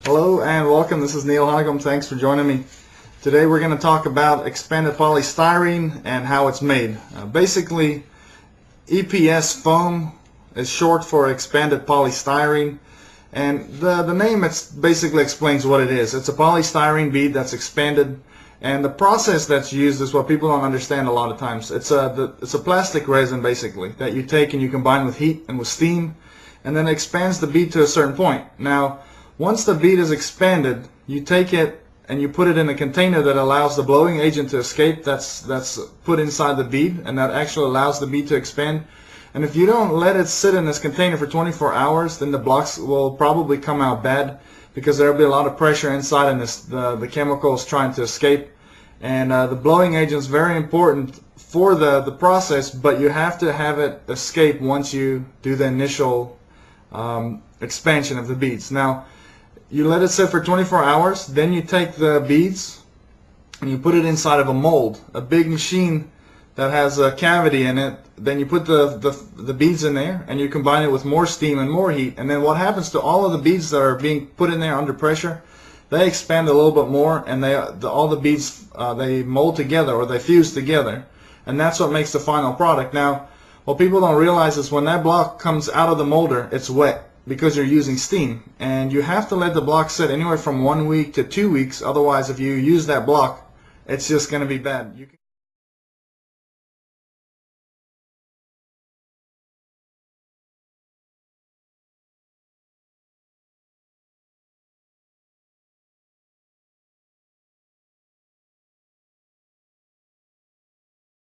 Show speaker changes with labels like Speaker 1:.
Speaker 1: Hello and welcome. This is Neil Hogum. Thanks for joining me. Today we're going to talk about expanded polystyrene and how it's made. Basically, EPS foam is short for expanded polystyrene, and the name basically explains what it is. It's a polystyrene bead that's expanded, and the process that's used is what people don't understand a lot of times. It's a plastic resin basically that you take and you combine with heat and with steam, and then it expands the bead to a certain point. Now, once the bead is expanded, you take it and you put it in a container that allows the blowing agent to escape. That's put inside the bead, and that actually allows the bead to expand. And if you don't let it sit in this container for 24 hours, then the blocks will probably come out bad, because there will be a lot of pressure inside and the chemicals trying to escape. And the blowing agent is very important for the process, but you have to have it escape once you do the initial expansion of the beads. Now, you let it sit for 24 hours, then you take the beads and you put it inside of a mold, a big machine that has a cavity in it. Then you put the beads in there and you combine it with more steam and more heat, and then what happens to all of the beads that are being put in there under pressure, they expand a little bit more, and all the beads they mold together, or they fuse together, and that's what makes the final product. Now, what people don't realize is when that block comes out of the molder, it's wet, because you're using steam, and you have to let the block sit anywhere from 1 week to 2 weeks. Otherwise, if you use that block, it's just going to be bad.